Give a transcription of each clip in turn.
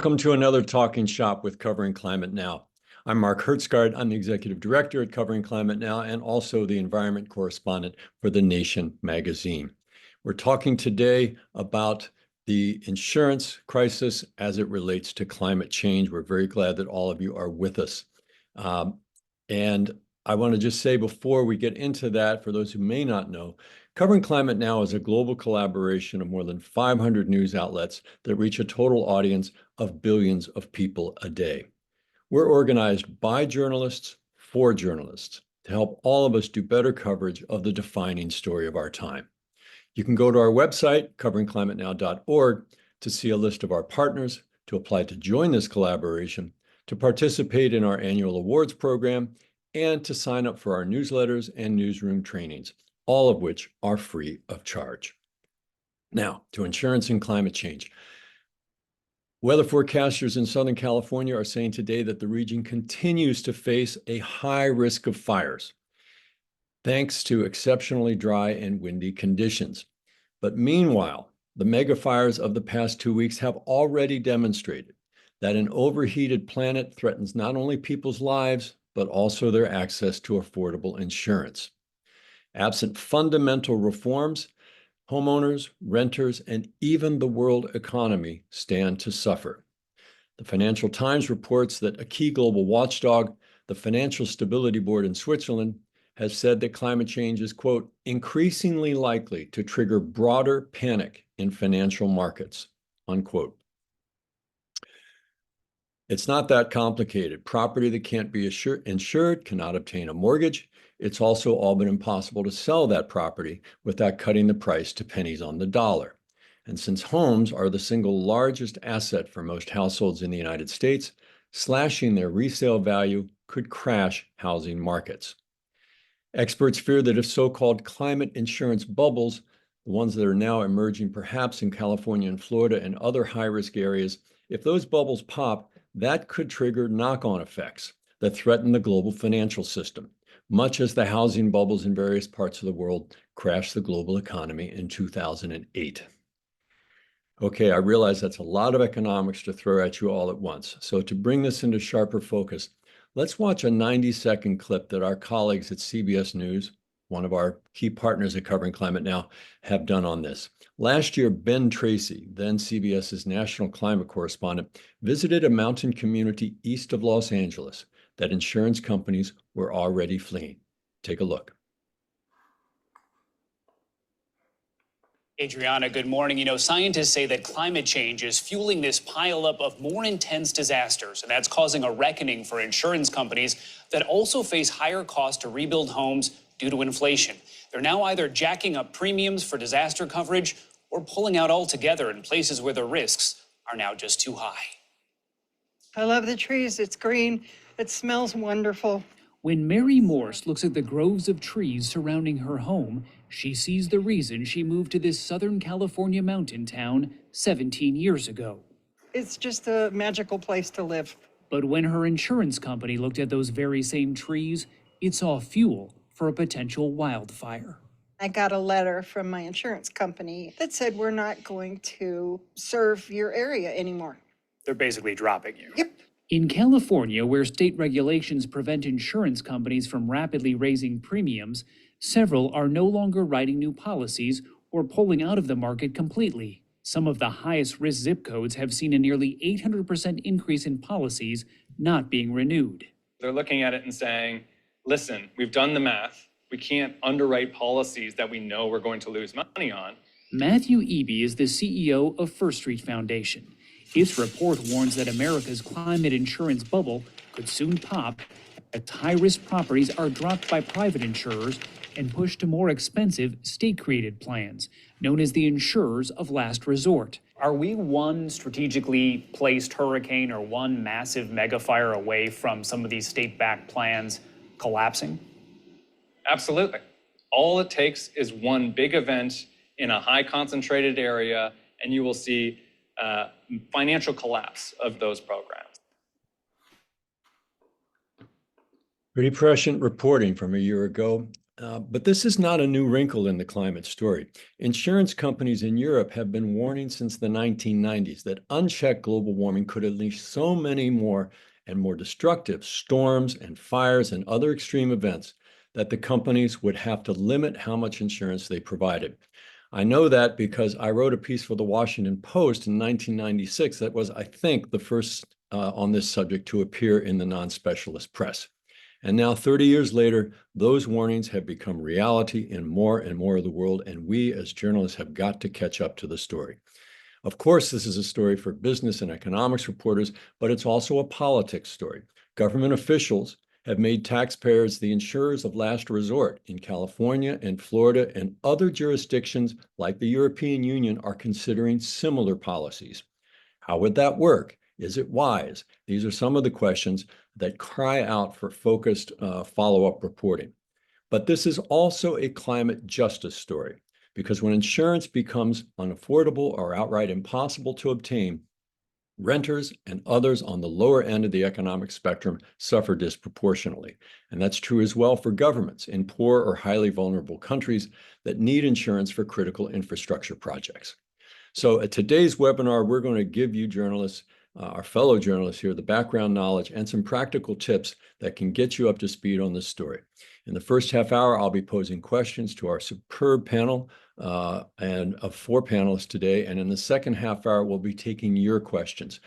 Welcome to another Talking Shop with Covering Climate Now. I'm Mark Hertzgaard. I'm the Executive Director at Covering Climate Now and also the Environment Correspondent for The Nation magazine. We're talking today about the insurance crisis as it relates to climate change. We're very glad that all of you are with us. And I want to just say before we get into that, for those who may not know, Covering Climate Now is a global collaboration of more than 500 news outlets that reach a total audience of billions of people a day. We're organized by journalists for journalists to help all of us do better coverage of the defining story of our time. You can go to our website, coveringclimatenow.org, to see a list of our partners, to apply to join this collaboration, to participate in our annual awards program, and to sign up for our newsletters and newsroom trainings, all of which are free of charge. Now, to insurance and climate change. Weather forecasters in Southern California are saying today that the region continues to face a high risk of fires, thanks to exceptionally dry and windy conditions. But meanwhile, the mega fires of the past 2 weeks have already demonstrated that an overheated planet threatens not only people's lives, but also their access to affordable insurance. Absent fundamental reforms, homeowners, renters, and even the world economy stand to suffer. The Financial Times reports that a key global watchdog, the Financial Stability Board in Switzerland, has said that climate change is, quote, increasingly likely to trigger broader panic in financial markets, unquote. It's not that complicated. Property that can't be insured cannot obtain a mortgage. It's also all but impossible to sell that property without cutting the price to pennies on the dollar. And since homes are the single largest asset for most households in the United States, slashing their resale value could crash housing markets. Experts fear that if so-called climate insurance bubbles, the ones that are now emerging perhaps in California and Florida and other high-risk areas, if those bubbles pop, that could trigger knock-on effects that threaten the global financial system, much as the housing bubbles in various parts of the world crashed the global economy in 2008. Okay, I realize that's a lot of economics to throw at you all at once. So to bring this into sharper focus, let's watch a 90-second clip that our colleagues at CBS News, one of our key partners at Covering Climate Now, have done on this. Last year, Ben Tracy, then CBS's national climate correspondent, visited a mountain community east of Los Angeles that insurance companies were already fleeing. Take a look. Adriana, good morning. You know, scientists say that climate change is fueling this pileup of more intense disasters, and that's causing a reckoning for insurance companies that also face higher costs to rebuild homes due to inflation. They're now either jacking up premiums for disaster coverage or pulling out altogether in places where the risks are now just too high. I love the trees. It's green. It smells wonderful. When Mary Morse looks at the groves of trees surrounding her home, she sees the reason she moved to this Southern California mountain town 17 years ago. It's just a magical place to live. But when her insurance company looked at those very same trees, it saw fuel for a potential wildfire. I got a letter from my insurance company that said we're not going to serve your area anymore. They're basically dropping you. Yep. In California, where state regulations prevent insurance companies from rapidly raising premiums, several are no longer writing new policies or pulling out of the market completely. Some of the highest risk zip codes have seen a nearly 800% increase in policies not being renewed. They're looking at it and saying, listen, we've done the math. We can't underwrite policies that we know we're going to lose money on. Matthew Eby is the CEO of First Street Foundation. Its report warns that America's climate insurance bubble could soon pop as high-risk properties are dropped by private insurers and pushed to more expensive state-created plans, known as the insurers of last resort. Are we one strategically placed hurricane or one massive megafire away from some of these state-backed plans collapsing? Absolutely. All it takes is one big event in a high concentrated area, and you will see financial collapse of those programs. Pretty prescient reporting from a year ago. But this is not a new wrinkle in the climate story. Insurance companies in Europe have been warning since the 1990s that unchecked global warming could unleash so many more and more destructive storms and fires and other extreme events that the companies would have to limit how much insurance they provided. I know that because I wrote a piece for the Washington Post in 1996 that was, I think, the first on this subject to appear in the non-specialist press. And now, 30 years later, those warnings have become reality in more and more of the world, and we as journalists have got to catch up to the story. Of course, this is a story for business and economics reporters, but it's also a politics story. Government officials have made taxpayers the insurers of last resort in California and Florida, and other jurisdictions like the European Union are considering similar policies. How would that work? Is it wise? These are some of the questions that cry out for focused follow-up reporting. But this is also a climate justice story, because when insurance becomes unaffordable or outright impossible to obtain, renters and others on the lower end of the economic spectrum suffer disproportionately. And that's true as well for governments in poor or highly vulnerable countries that need insurance for critical infrastructure projects. So at today's webinar, we're going to give you journalists, our fellow journalists here, the background knowledge and some practical tips that can get you up to speed on this story. In the first half hour, I'll be posing questions to our superb panel and of 4 panelists today. And in the second half hour, we'll be taking your questions.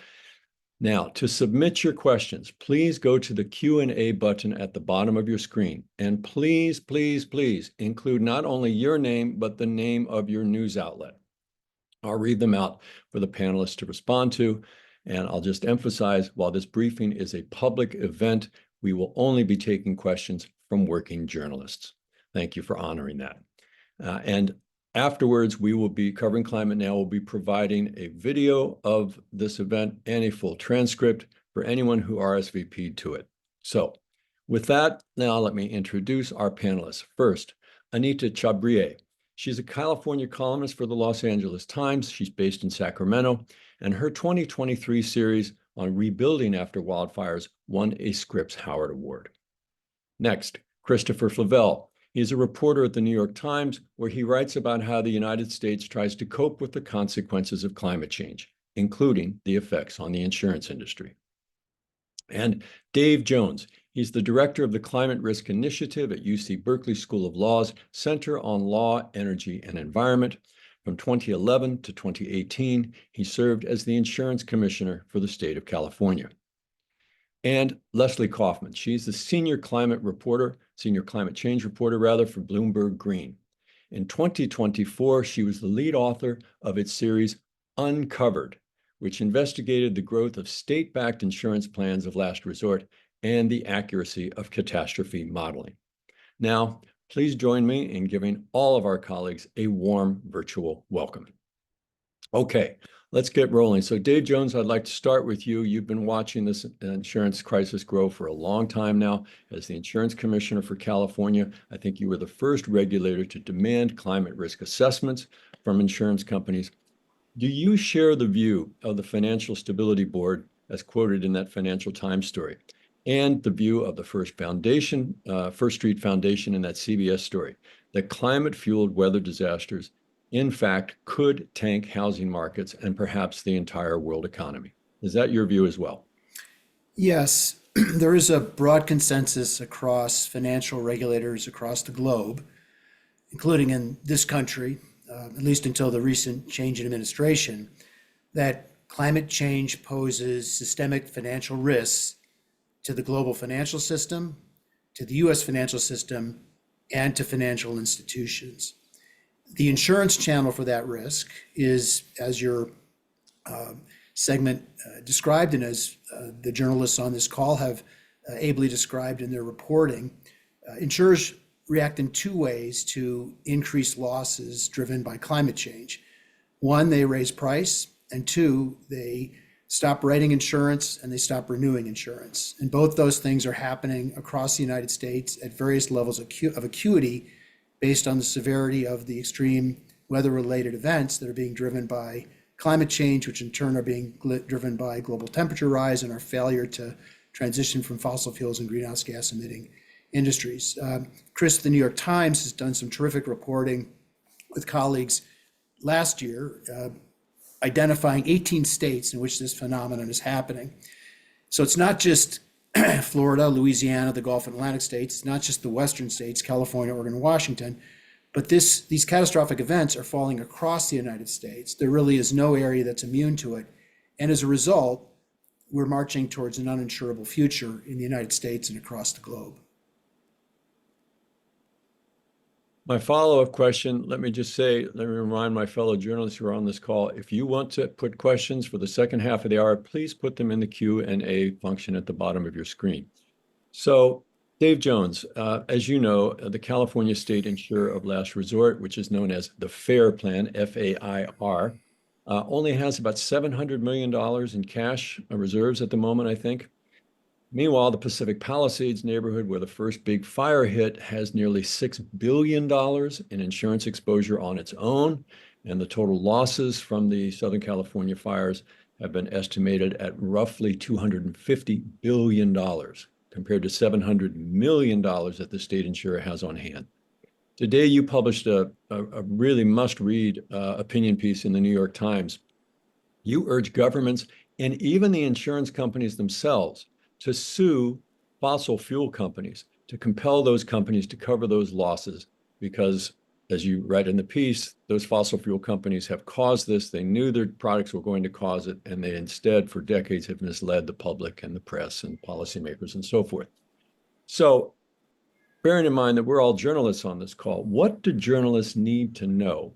Now, to submit your questions, please go to the Q&A button at the bottom of your screen. And please, please, please include not only your name, but the name of your news outlet. I'll read them out for the panelists to respond to. And I'll just emphasize, while this briefing is a public event, we will only be taking questions from working journalists. Thank you for honoring that. And afterwards, we will be covering Climate Now. We'll be providing a video of this event and a full transcript for anyone who RSVP'd to it. So with that, now let me introduce our panelists. First, Anita Chabria. She's a California columnist for the Los Angeles Times. She's based in Sacramento, and her 2023 series on rebuilding after wildfires won a Scripps Howard Award. Next, Christopher Flavelle. He's a reporter at the New York Times, where he writes about how the United States tries to cope with the consequences of climate change, including the effects on the insurance industry. And Dave Jones. He's the director of the Climate Risk Initiative at UC Berkeley School of Law's Center on Law, Energy, and Environment. From 2011 to 2018, he served as the insurance commissioner for the state of California. And Leslie Kaufman. She's the senior climate change reporter for Bloomberg Green. In 2024, she was the lead author of its series Uncovered, which investigated the growth of state-backed insurance plans of last resort and the accuracy of catastrophe modeling. Now, please join me in giving all of our colleagues a warm virtual welcome. Okay, let's get rolling. So Dave Jones, I'd like to start with you. You've been watching this insurance crisis grow for a long time now. As the insurance commissioner for California, I think you were the first regulator to demand climate risk assessments from insurance companies. Do you share the view of the Financial Stability Board, as quoted in that Financial Times story, and the view of the First Street Foundation in that CBS story, that climate-fueled weather disasters, in fact, could tank housing markets and perhaps the entire world economy? Is that your view as well? Yes, there is a broad consensus across financial regulators across the globe, including in this country, at least until the recent change in administration, that climate change poses systemic financial risks to the global financial system, to the US financial system, and to financial institutions. The insurance channel for that risk is, as your segment described, and as the journalists on this call have ably described in their reporting, insurers react in 2 ways to increased losses driven by climate change. 1, they raise price, and 2, they stop writing insurance and they stop renewing insurance. And both those things are happening across the United States at various levels of acuity based on the severity of the extreme weather-related events that are being driven by climate change, which in turn are being driven by global temperature rise and our failure to transition from fossil fuels and greenhouse gas emitting industries. Chris, the New York Times has done some terrific reporting with colleagues last year, identifying 18 states in which this phenomenon is happening. So it's not just Florida, Louisiana, the Gulf and Atlantic states, it's not just the western states, California, Oregon, and Washington, but these catastrophic events are falling across the United States. There really is no area that's immune to it. And as a result, we're marching towards an uninsurable future in the United States and across the globe. My follow-up question, let me remind my fellow journalists who are on this call, if you want to put questions for the second half of the hour, please put them in the Q&A function at the bottom of your screen. So, Dave Jones, as you know, the California State Insurer of Last Resort, which is known as the FAIR Plan, F-A-I-R, only has about $700 million in cash reserves at the moment, I think. Meanwhile, the Pacific Palisades neighborhood, where the first big fire hit, has nearly $6 billion in insurance exposure on its own, and the total losses from the Southern California fires have been estimated at roughly $250 billion, compared to $700 million that the state insurer has on hand. Today, you published a really must-read opinion piece in the New York Times. You urge governments and even the insurance companies themselves to sue fossil fuel companies, to compel those companies to cover those losses, because, as you write in the piece, those fossil fuel companies have caused this. They knew their products were going to cause it, and they instead, for decades, have misled the public and the press and policymakers and so forth. So, bearing in mind that we're all journalists on this call, what do journalists need to know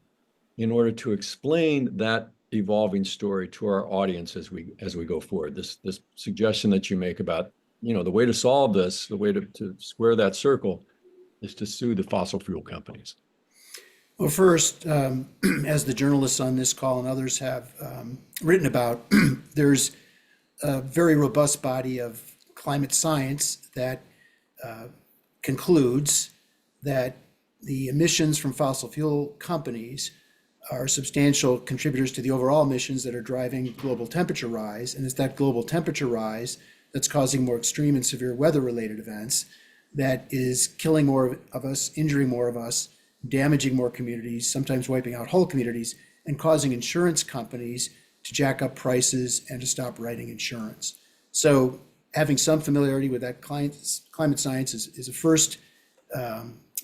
in order to explain that evolving story to our audience as we go forward? This suggestion that you make about, the way to solve this, the way to square that circle is to sue the fossil fuel companies. Well, first, as the journalists on this call and others have written about, there's a very robust body of climate science that concludes that the emissions from fossil fuel companies are substantial contributors to the overall emissions that are driving global temperature rise. And it's that global temperature rise that's causing more extreme and severe weather-related events that is killing more of us, injuring more of us, damaging more communities, sometimes wiping out whole communities, and causing insurance companies to jack up prices and to stop writing insurance. So having some familiarity with that climate science is a first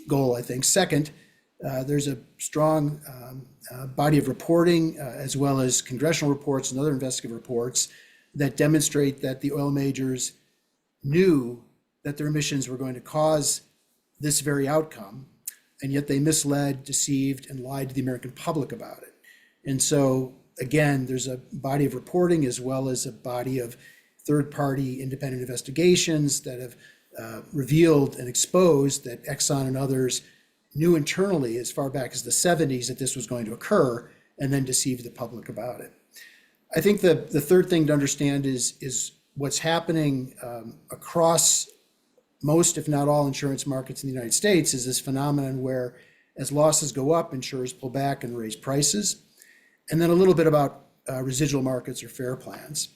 goal, I think. Second, there's a strong body of reporting, as well as congressional reports and other investigative reports that demonstrate that the oil majors knew that their emissions were going to cause this very outcome, and yet they misled, deceived, and lied to the American public about it. And so, again, there's a body of reporting as well as a body of third-party independent investigations that have revealed and exposed that Exxon and others knew internally as far back as the 70s that this was going to occur, and then deceived the public about it. I think the third thing to understand is what's happening across most, if not all, insurance markets in the United States is this phenomenon where, as losses go up, insurers pull back and raise prices. And then a little bit about residual markets or FAIR plans.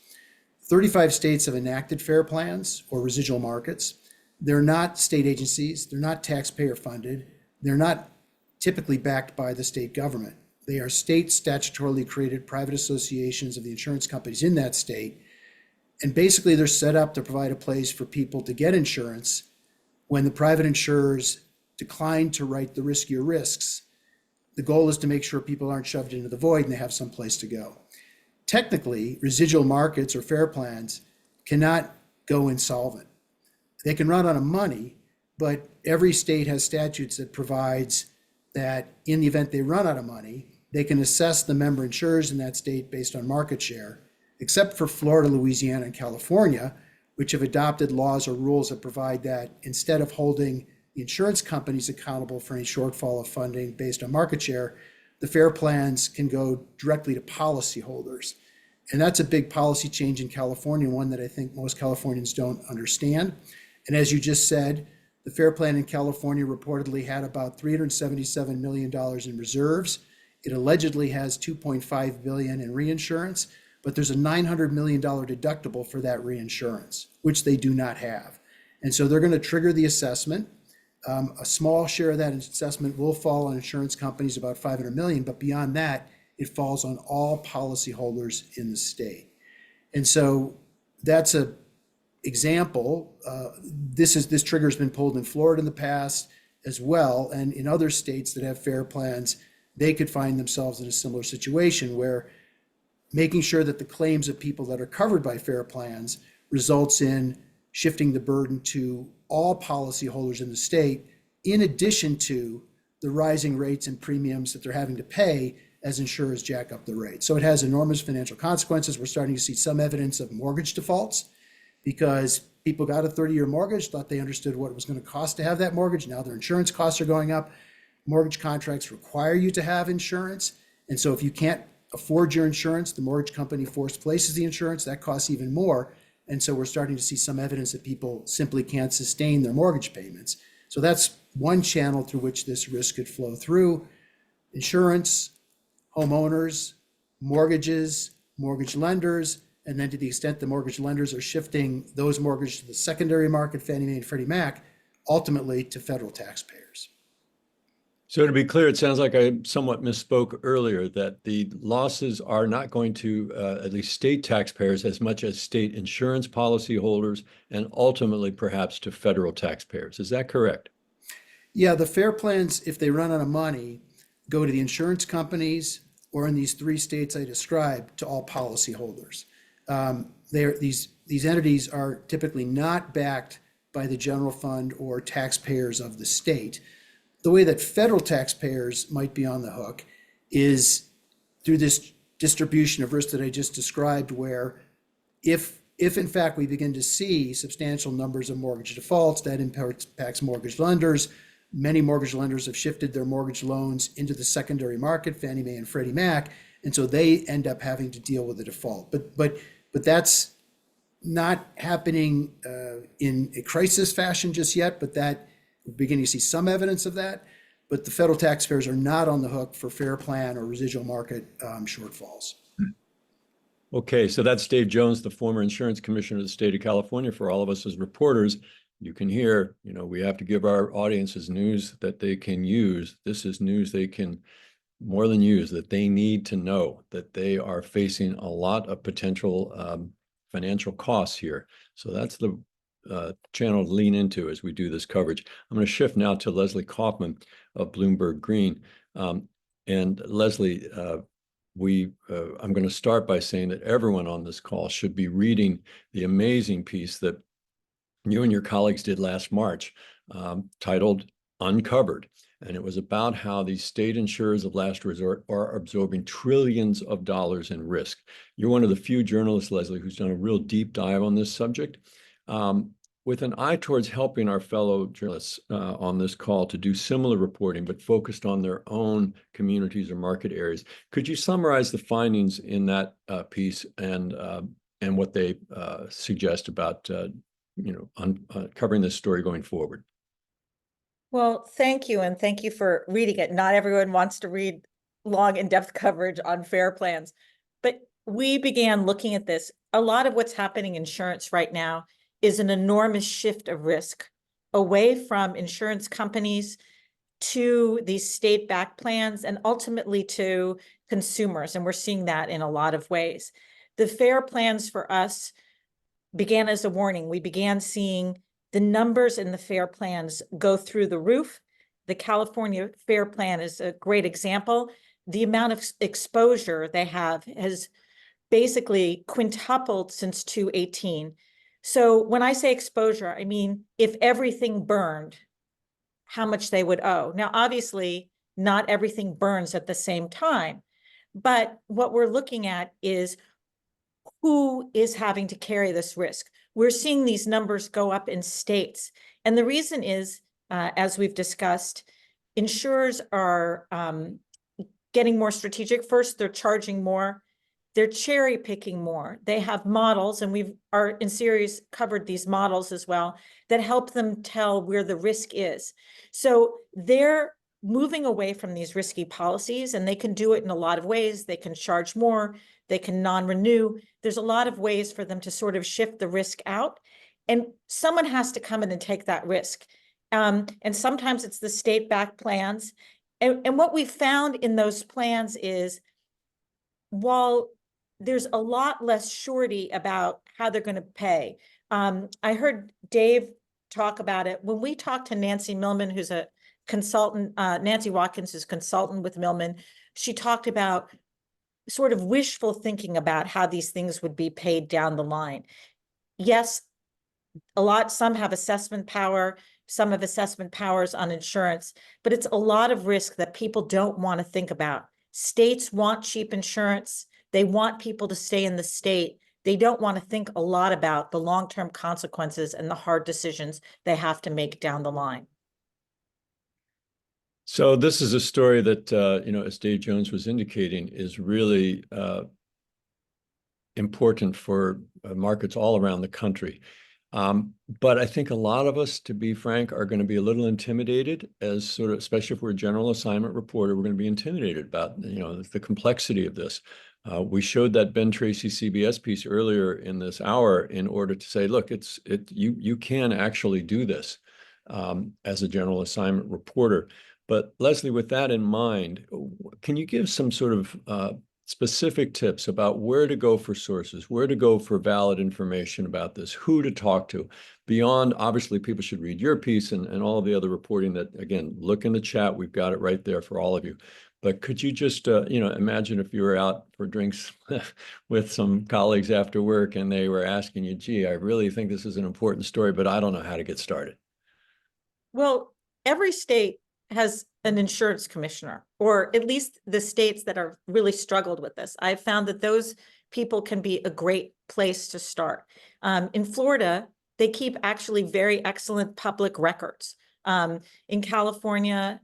35 states have enacted FAIR plans or residual markets. They're not state agencies. They're not taxpayer funded. They're not typically backed by the state government. They are state statutorily created private associations of the insurance companies in that state. And basically they're set up to provide a place for people to get insurance when the private insurers decline to write the riskier risks. The goal is to make sure people aren't shoved into the void and they have some place to go. Technically, residual markets or FAIR plans cannot go insolvent. They can run out of money, but every state has statutes that provides that in the event they run out of money, they can assess the member insurers in that state based on market share, except for Florida, Louisiana, and California, which have adopted laws or rules that provide that instead of holding the insurance companies accountable for any shortfall of funding based on market share, the FAIR plans can go directly to policyholders. And that's a big policy change in California, one that I think most Californians don't understand. And as you just said, the FAIR plan in California reportedly had about $377 million in reserves. It allegedly has $2.5 billion in reinsurance, but there's a $900 million deductible for that reinsurance, which they do not have. And so they're going to trigger the assessment. A small share of that assessment will fall on insurance companies, about 500 million, but beyond that, it falls on all policyholders in the state. And so that's a example. This trigger has been pulled in Florida in the past as well, and in other states that have FAIR plans, they could find themselves in a similar situation where making sure that the claims of people that are covered by FAIR plans results in shifting the burden to all policyholders in the state, in addition to the rising rates and premiums that they're having to pay as insurers jack up the rate. So it has enormous financial consequences. We're starting to see some evidence of mortgage defaults because people got a 30-year mortgage, thought they understood what it was going to cost to have that mortgage. Now their insurance costs are going up. Mortgage contracts require you to have insurance. And so if you can't afford your insurance, the mortgage company force places the insurance, that costs even more. And so we're starting to see some evidence that people simply can't sustain their mortgage payments. So that's one channel through which this risk could flow through. Insurance, homeowners, mortgages, mortgage lenders, and then to the extent the mortgage lenders are shifting those mortgages to the secondary market, Fannie Mae and Freddie Mac, ultimately to federal taxpayers. So to be clear, it sounds like I somewhat misspoke earlier that the losses are not going to at least state taxpayers as much as state insurance policyholders and ultimately perhaps to federal taxpayers. Is that correct? Yeah, the FAIR plans, if they run out of money, go to the insurance companies or in these three states I described to all policyholders. These entities are typically not backed by the general fund or taxpayers of the state. The way that federal taxpayers might be on the hook is through this distribution of risk that I just described, where if in fact we begin to see substantial numbers of mortgage defaults, that impacts mortgage lenders. Many mortgage lenders have shifted their mortgage loans into the secondary market, Fannie Mae and Freddie Mac, and so they end up having to deal with a default. But that's not happening in a crisis fashion just yet, but that we're beginning to see some evidence of that. But the federal taxpayers are not on the hook for FAIR plan or residual market shortfalls. Okay, so that's Dave Jones, the former insurance commissioner of the state of California. For all of us as reporters, you can hear, we have to give our audiences news that they can use. This is news they can more than use, that they need to know that they are facing a lot of potential financial costs here. So that's the channel to lean into as we do this coverage. I'm going to shift now to Leslie Kaufman of Bloomberg Green. And Leslie, I'm going to start by saying that everyone on this call should be reading the amazing piece that you and your colleagues did last March, titled Uncovered. And it was about how these state insurers of last resort are absorbing trillions of dollars in risk. You're one of the few journalists, Leslie, who's done a real deep dive on this subject. With an eye towards helping our fellow journalists on this call to do similar reporting, but focused on their own communities or market areas, could you summarize the findings in that piece and what they suggest about covering this story going forward? Well, thank you, and thank you for reading it. Not everyone wants to read long, in-depth coverage on FAIR plans, but we began looking at this. A lot of what's happening in insurance right now is an enormous shift of risk away from insurance companies to these state-backed plans and ultimately to consumers. And we're seeing that in a lot of ways. The FAIR plans for us began as a warning. We began seeing the numbers in the FAIR plans go through the roof. The California FAIR plan is a great example. The amount of exposure they have has basically quintupled since 2018. So when I say exposure, I mean, if everything burned, how much they would owe. Now, obviously, not everything burns at the same time, but what we're looking at is who is having to carry this risk. We're seeing these numbers go up in states. And the reason is, as we've discussed, insurers are getting more strategic. First, they're charging more. They're cherry picking more. They have models, and we've in series covered these models as well, that help them tell where the risk is. So they're moving away from these risky policies, and they can do it in a lot of ways. They can charge more, they can non-renew. There's a lot of ways for them to sort of shift the risk out. And someone has to come in and take that risk. And sometimes it's the state-backed plans. And what we found in those plans is, while there's a lot less surety about how they're going to pay. I heard Dave talk about it. When we talked to Nancy Millman, who's a consultant, Nancy Watkins is consultant with Millman, she talked about sort of wishful thinking about how these things would be paid down the line. Yes, some have assessment power, some have assessment powers on insurance, but it's a lot of risk that people don't want to think about. States want cheap insurance. They want people to stay in the state. They don't want to think a lot about the long-term consequences and the hard decisions they have to make down the line. So this is a story that, as Dave Jones was indicating, is really important for markets all around the country. But I think a lot of us, to be frank, are going to be a little intimidated as sort of, especially if we're a general assignment reporter, we're going to be intimidated about, the complexity of this. We showed that Ben Tracy CBS piece earlier in this hour in order to say, look, you can actually do this as a general assignment reporter. But Leslie, with that in mind, can you give some sort of specific tips about where to go for sources, where to go for valid information about this, who to talk to, beyond, obviously, people should read your piece and all of the other reporting that, again, look in the chat, we've got it right there for all of you. But could you just, imagine if you were out for drinks with some colleagues after work and they were asking you, gee, I really think this is an important story, but I don't know how to get started. Well, every state has an insurance commissioner, or at least the states that are really struggled with this. I've found that those people can be a great place to start. In Florida, they keep actually very excellent public records. In California,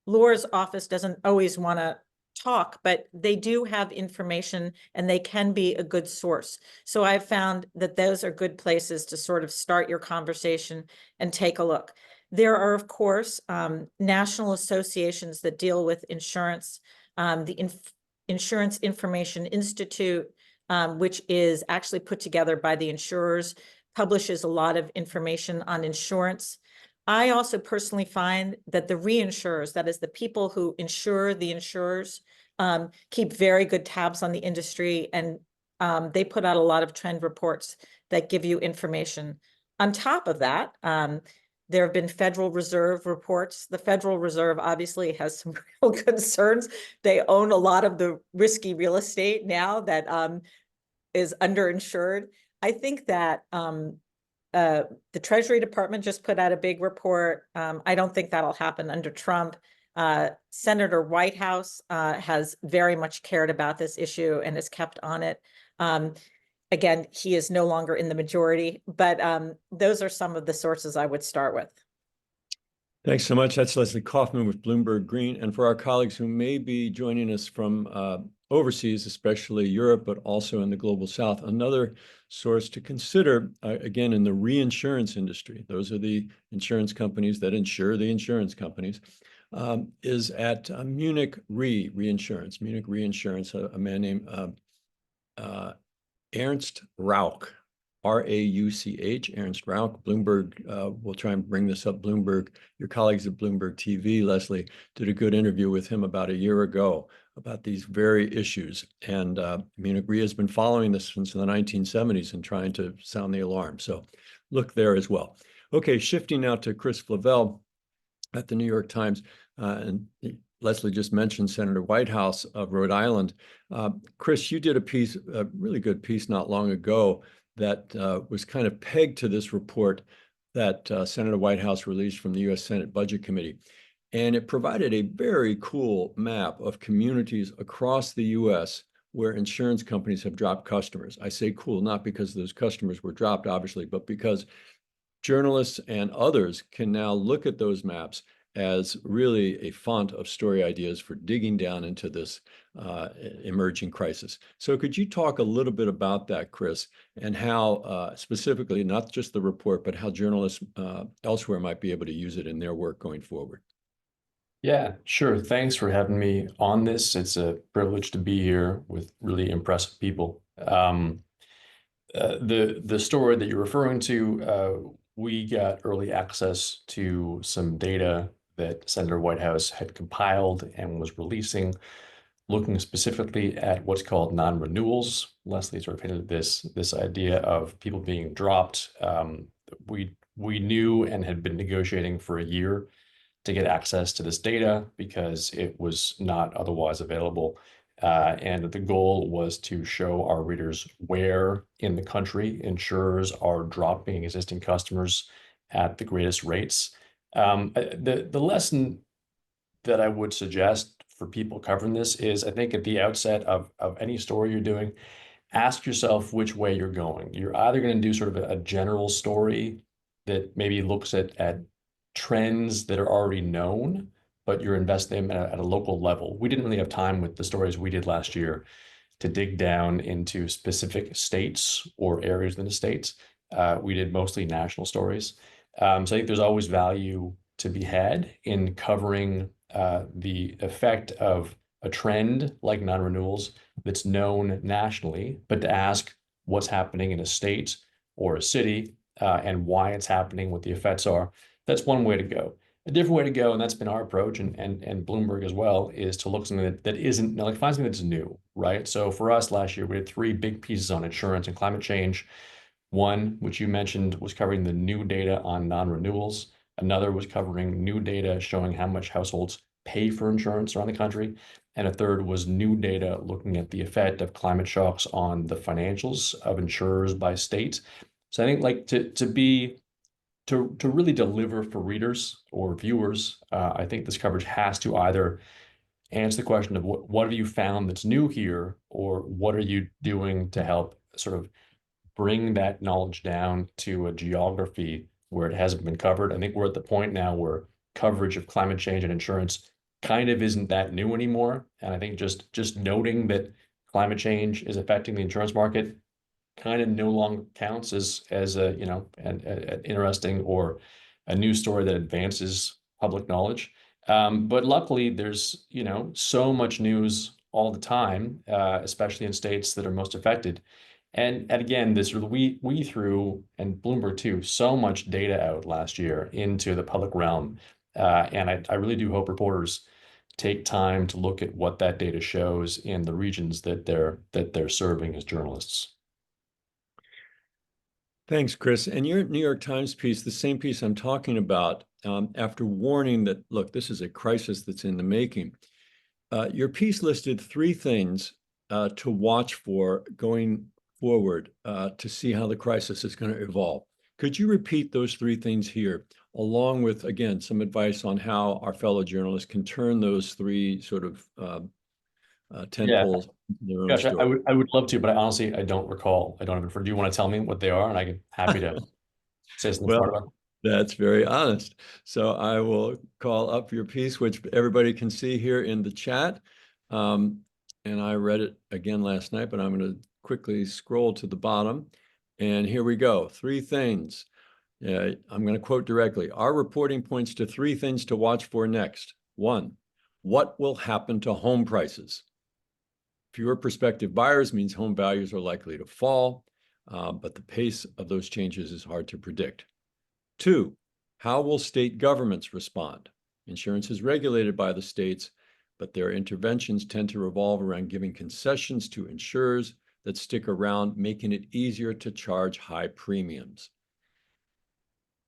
Laura's office doesn't always want to talk, but they do have information and they can be a good source. So I've found that those are good places to sort of start your conversation and take a look. There are, of course, national associations that deal with insurance. The Insurance Information Institute, which is actually put together by the insurers, publishes a lot of information on insurance. I also personally find that the reinsurers, that is the people who insure the insurers, keep very good tabs on the industry, and they put out a lot of trend reports that give you information. On top of that, there have been Federal Reserve reports. The Federal Reserve obviously has some real concerns. They own a lot of the risky real estate now that is underinsured. I think that the Treasury Department just put out a big report. I don't think that'll happen under Trump. Senator Whitehouse has very much cared about this issue and has kept on it. Again, he is no longer in the majority, but those are some of the sources I would start with. Thanks so much. That's Leslie Kaufman with Bloomberg Green. And for our colleagues who may be joining us from overseas, especially Europe, but also in the global South, another source to consider, again, in the reinsurance industry, those are the insurance companies that insure the insurance companies, is at Munich Reinsurance, a man named Ernst Rauch, R-A-U-C-H, Ernst Rauch. Bloomberg, we'll try and bring this up. Bloomberg, your colleagues at Bloomberg TV, Leslie, did a good interview with him about a year ago about these very issues. And Munich Re has been following this since the 1970s and trying to sound the alarm. So look there as well. Okay, shifting now to Chris Flavell at the New York Times. And Leslie just mentioned Senator Whitehouse of Rhode Island. Chris, you did a piece, a really good piece not long ago that was kind of pegged to this report that Senator Whitehouse released from the U.S. Senate Budget Committee. And it provided a very cool map of communities across the U.S. where insurance companies have dropped customers. I say cool, not because those customers were dropped, obviously, but because journalists and others can now look at those maps as really a font of story ideas for digging down into this emerging crisis. So could you talk a little bit about that, Chris, and how specifically, not just the report, but how journalists elsewhere might be able to use it in their work going forward? Yeah, sure. Thanks for having me on this. It's a privilege to be here with really impressive people. the story that you're referring to, we got early access to some data that Senator Whitehouse had compiled and was releasing, looking specifically at what's called non-renewals. Leslie sort of hinted at this idea of people being dropped. We knew and had been negotiating for a year to get access to this data because it was not otherwise available. And the goal was to show our readers where in the country insurers are dropping existing customers at the greatest rates. The lesson that I would suggest for people covering this is, I think at the outset of any story you're doing, ask yourself which way you're going. You're either going to do sort of a general story that maybe looks at trends that are already known, but you're investing them at a local level. We didn't really have time with the stories we did last year to dig down into specific states or areas in the states. We did mostly national stories. So I think there's always value to be had in covering the effect of a trend like non-renewals that's known nationally, but to ask what's happening in a state or a city and why it's happening, what the effects are. That's one way to go. A different way to go, and that's been our approach, and Bloomberg as well, is to look at something that isn't, like, find something that's new, right? So for us last year, we had 3 big pieces on insurance and climate change. One, which you mentioned, was covering the new data on non-renewals. Another was covering new data showing how much households pay for insurance around the country. And a third was new data looking at the effect of climate shocks on the financials of insurers by state. So I think, like, to really deliver for readers or viewers, I think this coverage has to either answer the question of what have you found that's new here, or what are you doing to help sort of bring that knowledge down to a geography where it hasn't been covered. I think we're at the point now where coverage of climate change and insurance kind of isn't that new anymore. And I think just noting that climate change is affecting the insurance market kind of no longer counts as a, you know, an interesting or a news story that advances public knowledge. But luckily, there's, you know, so much news all the time, especially in states that are most affected. And again, this we threw, and Bloomberg too, so much data out last year into the public realm. And I really do hope reporters take time to look at what that data shows in the regions that they're serving as journalists. Thanks, Chris. And your New York Times piece, the same piece I'm talking about, after warning that, look, this is a crisis that's in the making, your piece listed 3 things to watch for going forward to see how the crisis is going to evolve. Could you repeat those 3 things here, along with, again, some advice on how our fellow journalists can turn those 3 sort of tentpoles into their own Gotcha. story? I would love to, but I don't recall. I don't even. Do you want to tell me what they are, and I can happy to say something smart about them. That's very honest. So I will call up your piece, which everybody can see here in the chat. And I read it again last night, but I'm going to quickly scroll to the bottom. And here we go. 3 things. I'm going to quote directly. Our reporting points to 3 things to watch for next. 1, what will happen to home prices? Fewer prospective buyers means home values are likely to fall, but the pace of those changes is hard to predict. 2, how will state governments respond? Insurance is regulated by the states, but their interventions tend to revolve around giving concessions to insurers that stick around, making it easier to charge high premiums.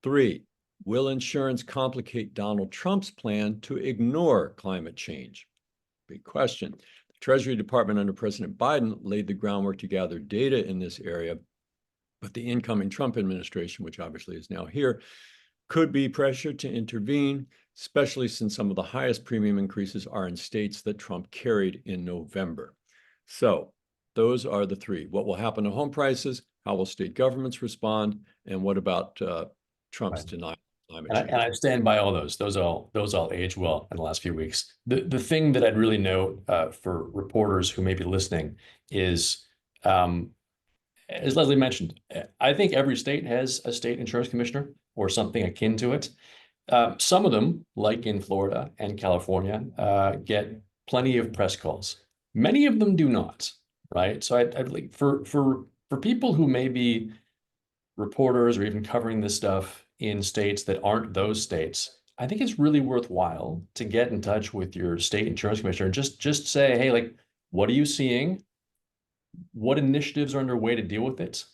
3, will insurance complicate Donald Trump's plan to ignore climate change? Big question. The Treasury Department under President Biden laid the groundwork to gather data in this area, but the incoming Trump administration, which obviously is now here, could be pressured to intervene, especially since some of the highest premium increases are in states that Trump carried in November. So those are the 3. What will happen to home prices? How will state governments respond? And what about Trump's denial of climate change? And I stand by all those. Those all age well in the last few weeks. The thing that I'd really note for reporters who may be listening is, as Leslie mentioned, I think every state has a state insurance commissioner or something akin to it. Some of them, like in Florida and California, get plenty of press calls. Many of them do not, right? So I'd like for for people who may be reporters or even covering this stuff in states that aren't those states, I think it's really worthwhile to get in touch with your state insurance commissioner and just say, hey, like, what are you seeing? What initiatives are underway to deal with it?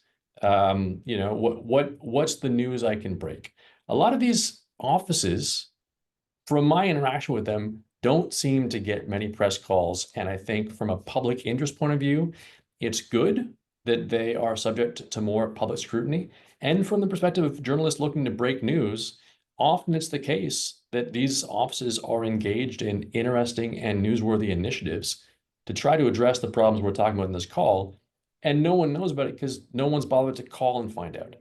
What's the news I can break? A lot of these offices, from my interaction with them, don't seem to get many press calls. And I think from a public interest point of view, it's good that they are subject to more public scrutiny. And from the perspective of journalists looking to break news, often it's the case that these offices are engaged in interesting and newsworthy initiatives to try to address the problems we're talking about in this call. And no one knows about it because no one's bothered to call and find out.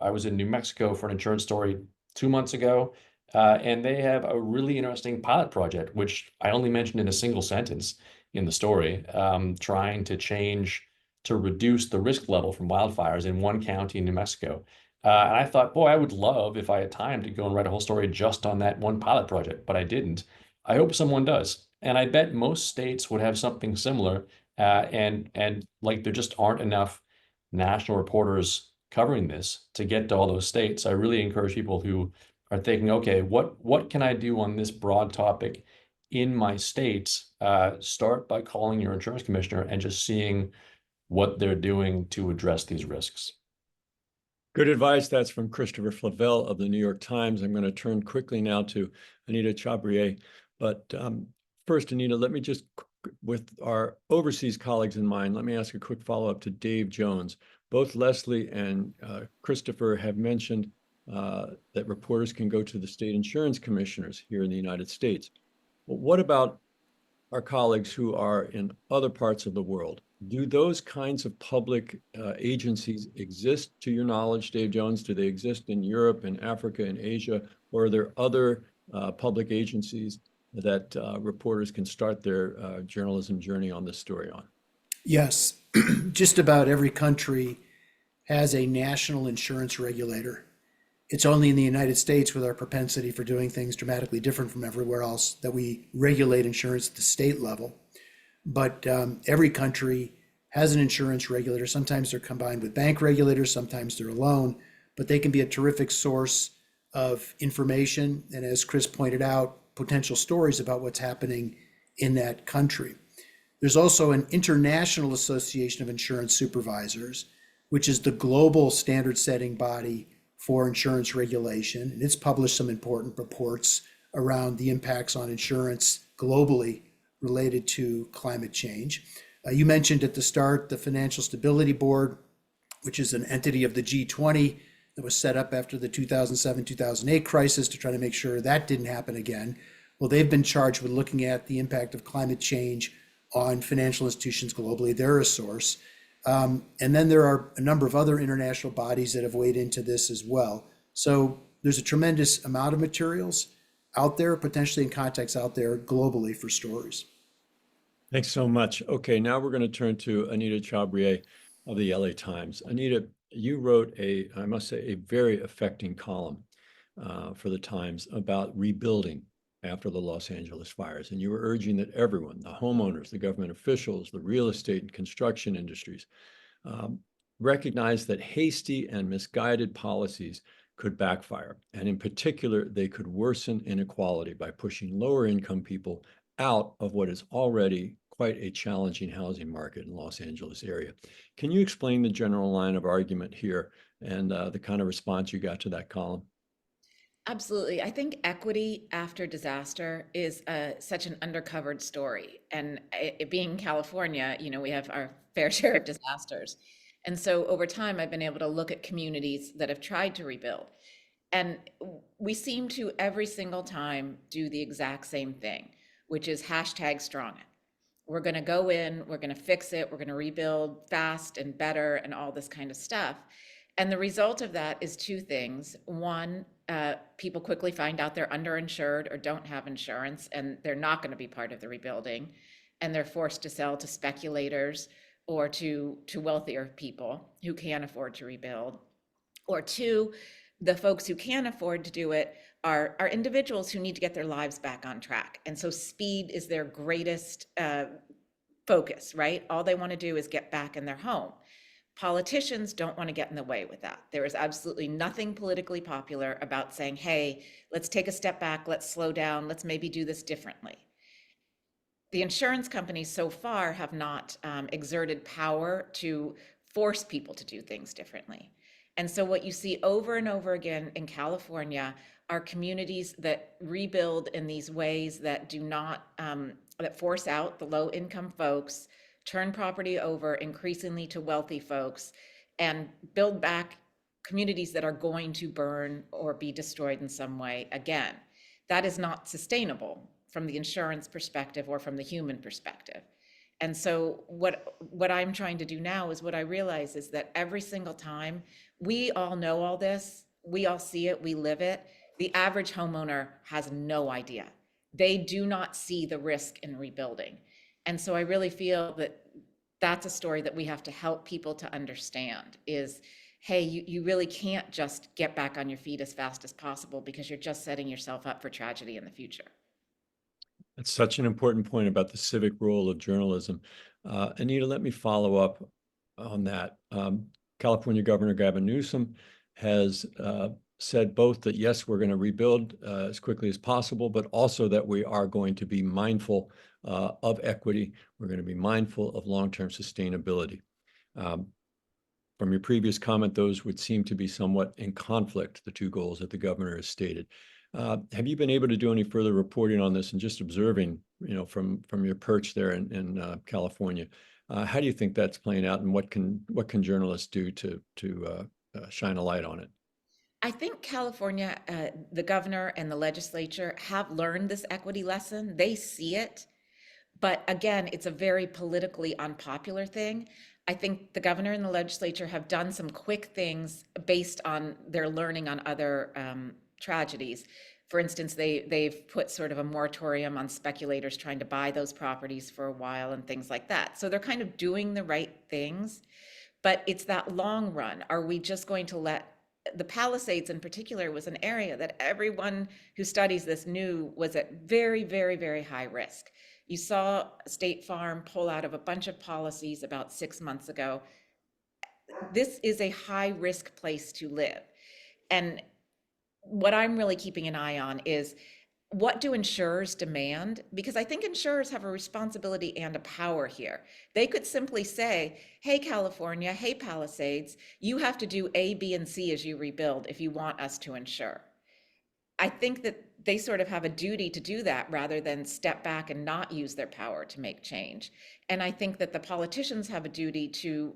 I was in New Mexico for an insurance story 2 months ago. And they have a really interesting pilot project, which I only mentioned in a single sentence in the story, trying to reduce the risk level from wildfires in one county in New Mexico. And I thought, boy, I would love if I had time to go and write a whole story just on that one pilot project, but I didn't. I hope someone does. And I bet most states would have something similar. And like there just aren't enough national reporters covering this to get to all those states. I really encourage people who are thinking, okay, what can I do on this broad topic in my state? Start by calling your insurance commissioner and just seeing what they're doing to address these risks. Good advice. That's from Christopher Flavelle of the New York Times. I'm going to turn quickly now to Anita Chabria. But first, Anita, let me just, with our overseas colleagues in mind, let me ask a quick follow-up to Dave Jones. Both Leslie and Christopher have mentioned that reporters can go to the state insurance commissioners here in the United States. Well, what about our colleagues who are in other parts of the world? Do those kinds of public agencies exist, to your knowledge, Dave Jones? Do they exist in Europe, in Africa, in Asia, or are there other public agencies that reporters can start their journalism journey on this story on? Yes, just about every country has a national insurance regulator. It's only in the United States, with our propensity for doing things dramatically different from everywhere else, that we regulate insurance at the state level. But every country has an insurance regulator. Sometimes they're combined with bank regulators, sometimes they're alone, but they can be a terrific source of information. And as Chris pointed out, potential stories about what's happening in that country. There's also an International Association of Insurance Supervisors, which is the global standard setting body for insurance regulation. And it's published some important reports around the impacts on insurance globally related to climate change. You mentioned at the start the Financial Stability Board, which is an entity of the G20 that was set up after the 2007-2008 crisis to try to make sure that didn't happen again. Well, they've been charged with looking at the impact of climate change on financial institutions globally. They're a source. And then there are a number of other international bodies that have weighed into this as well. So there's a tremendous amount of materials out there, potentially in context out there globally for stories. Thanks so much. Okay, now we're going to turn to Anita Chabria of the LA Times. Anita, you wrote I must say, a very affecting column for the Times about rebuilding after the Los Angeles fires. And you were urging that everyone, the homeowners, the government officials, the real estate and construction industries, recognize that hasty and misguided policies could backfire. And in particular, they could worsen inequality by pushing lower income people out of what is already quite a challenging housing market in Los Angeles area. Can you explain the general line of argument here and the kind of response you got to that column? Absolutely. I think equity after disaster is such an undercovered story. And it being California, we have our fair share of disasters. And so over time, I've been able to look at communities that have tried to rebuild. And we seem to every single time do the exact same thing, which is #StrongIt. We're going to go in, we're going to fix it, we're going to rebuild fast and better and all this kind of stuff. And the result of that is two things. One, people quickly find out they're underinsured or don't have insurance, and they're not going to be part of the rebuilding, and they're forced to sell to speculators or to wealthier people who can't afford to rebuild. Or two, the folks who can afford to do it are individuals who need to get their lives back on track. And so speed is their greatest focus, right? All they want to do is get back in their home. Politicians don't want to get in the way with that. There is absolutely nothing politically popular about saying, hey, let's take a step back, let's slow down, let's maybe do this differently. The insurance companies so far have not exerted power to force people to do things differently. And so what you see over and over again in California are communities that rebuild in these ways that do not, that force out the low income folks, turn property over increasingly to wealthy folks, and build back communities that are going to burn or be destroyed in some way again. That is not sustainable from the insurance perspective or from the human perspective. And so what I'm trying to do now is what I realize is that every single time, we all know all this, we all see it, we live it. The average homeowner has no idea. They do not see the risk in rebuilding. And so I really feel that that's a story that we have to help people to understand is, hey, you really can't just get back on your feet as fast as possible because you're just setting yourself up for tragedy in the future. That's such an important point about the civic role of journalism. Anita, let me follow up on that. California Governor Gavin Newsom has said both that, yes, we're going to rebuild as quickly as possible, but also that we are going to be mindful of equity. We're going to be mindful of long-term sustainability. From your previous comment, those would seem to be somewhat in conflict, the two goals that the governor has stated. Have you been able to do any further reporting on this and just observing, from your perch there in California? How do you think that's playing out, and what can journalists do to shine a light on it? I think California, the governor and the legislature have learned this equity lesson. They see it. But again, it's a very politically unpopular thing. I think the governor and the legislature have done some quick things based on their learning on other tragedies. For instance, they've put sort of a moratorium on speculators trying to buy those properties for a while and things like that. So they're kind of doing the right things, but it's that long run. Are we just going to let the Palisades in particular was an area that everyone who studies this knew was at very, very, very high risk. You saw State Farm pull out of a bunch of policies about 6 months ago. This is a high risk place to live. And what I'm really keeping an eye on is, what do insurers demand? Because I think insurers have a responsibility and a power here. They could simply say, hey, California, hey, Palisades, you have to do A, B, and C as you rebuild if you want us to insure. I think that they sort of have a duty to do that rather than step back and not use their power to make change. And I think that the politicians have a duty to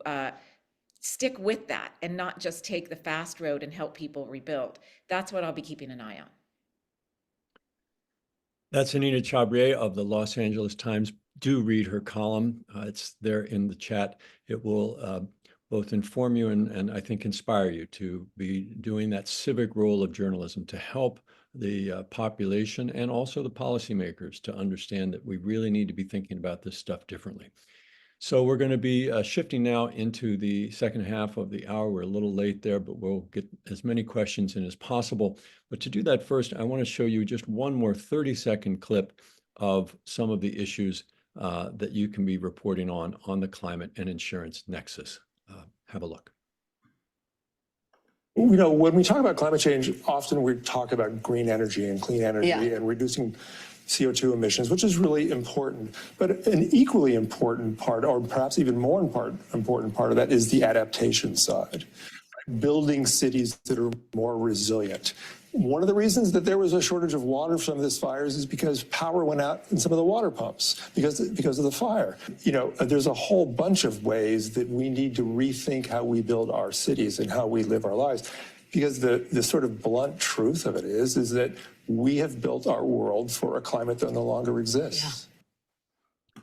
stick with that and not just take the fast road and help people rebuild. That's what I'll be keeping an eye on. That's Anita Chabria of the Los Angeles Times. Do read her column. It's there in the chat. It will both inform you and I think inspire you to be doing that civic role of journalism to help the population and also the policymakers to understand that we really need to be thinking about this stuff differently. So we're going to be shifting now into the second half of the hour. We're a little late there, but we'll get as many questions in as possible. But to do that first, I want to show you just one more 30-second clip of some of the issues that you can be reporting on the climate and insurance nexus. Have a look. When we talk about climate change, often we talk about green energy and clean energy and reducing CO2 emissions, which is really important. But an equally important part, or perhaps even more important part of that, is the adaptation side. Building cities that are more resilient. One of the reasons that there was a shortage of water for some of these fires is because power went out in some of the water pumps because of the fire. There's a whole bunch of ways that we need to rethink how we build our cities and how we live our lives. Because the sort of blunt truth of it is that we have built our world for a climate that no longer exists. Yeah.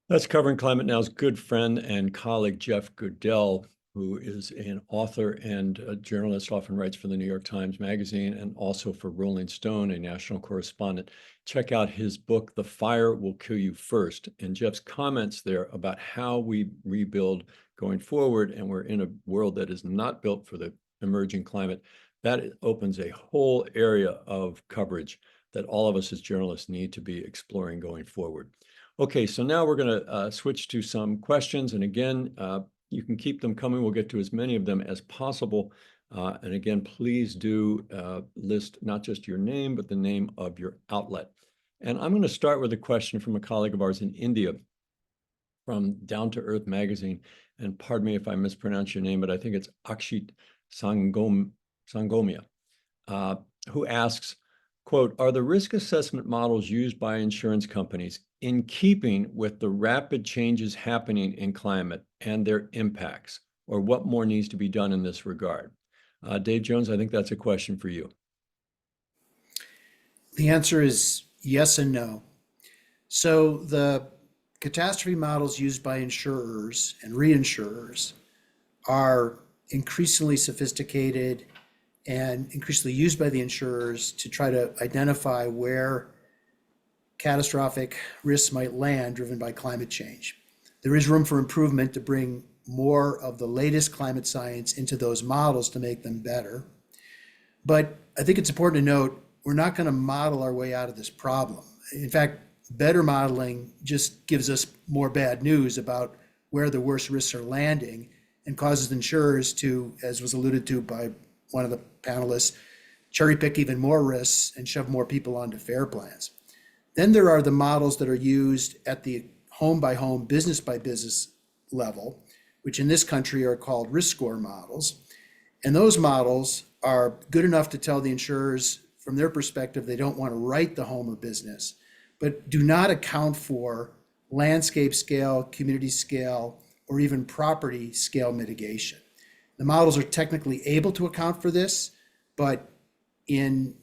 That's Covering Climate Now's good friend and colleague, Jeff Goodell, who is an author and a journalist, often writes for the New York Times Magazine and also for Rolling Stone, a national correspondent. Check out his book, The Fire Will Kill You First. And Jeff's comments there about how we rebuild going forward, and we're in a world that is not built for the emerging climate, that opens a whole area of coverage that all of us as journalists need to be exploring going forward. Okay, so now we're going to switch to some questions. And again, you can keep them coming. We'll get to as many of them as possible. And again, please do list not just your name, but the name of your outlet. And I'm going to start with a question from a colleague of ours in India from Down to Earth magazine. And pardon me if I mispronounce your name, but I think it's Akshit Sangomia, who asks, quote, are the risk assessment models used by insurance companies in keeping with the rapid changes happening in climate and their impacts, or what more needs to be done in this regard? Dave Jones, I think that's a question for you. The answer is yes and no. So the catastrophe models used by insurers and reinsurers are increasingly sophisticated and increasingly used by the insurers to try to identify where catastrophic risks might land driven by climate change. There is room for improvement to bring more of the latest climate science into those models to make them better. But I think it's important to note, we're not going to model our way out of this problem. In fact, better modeling just gives us more bad news about where the worst risks are landing and causes insurers to, as was alluded to by one of the panelists, cherry pick even more risks and shove more people onto FAIR plans. Then there are the models that are used at the home by home, business by business level, which in this country are called risk score models. And those models are good enough to tell the insurers from their perspective they don't want to write the home or business, but do not account for landscape scale, community scale, or even property scale mitigation. The models are technically able to account for this, but in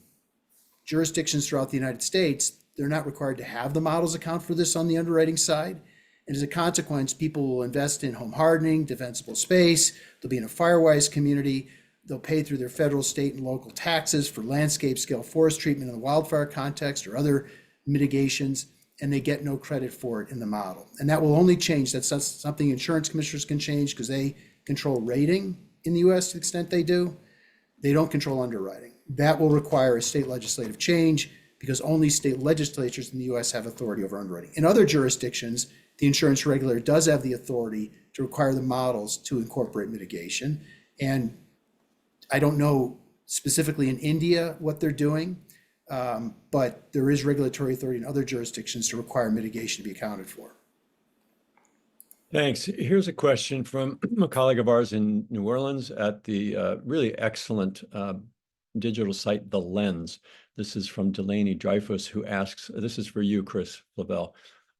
jurisdictions throughout the United States, they're not required to have the models account for this on the underwriting side. And as a consequence, people will invest in home hardening, defensible space, they'll be in a Firewise community, they'll pay through their federal, state, and local taxes for landscape scale forest treatment in the wildfire context or other mitigations, and they get no credit for it in the model. And that will only change. That's something insurance commissioners can change because they control rating in the US to the extent they do. They don't control underwriting. That will require a state legislative change because only state legislatures in the US have authority over underwriting. In other jurisdictions, the insurance regulator does have the authority to require the models to incorporate mitigation. And I don't know specifically in India what they're doing, but there is regulatory authority in other jurisdictions to require mitigation to be accounted for. Thanks. Here's a question from a colleague of ours in New Orleans at the really excellent digital site, The Lens. This is from Delaney Dreyfus, who asks, this is for you, Chris Flavelle.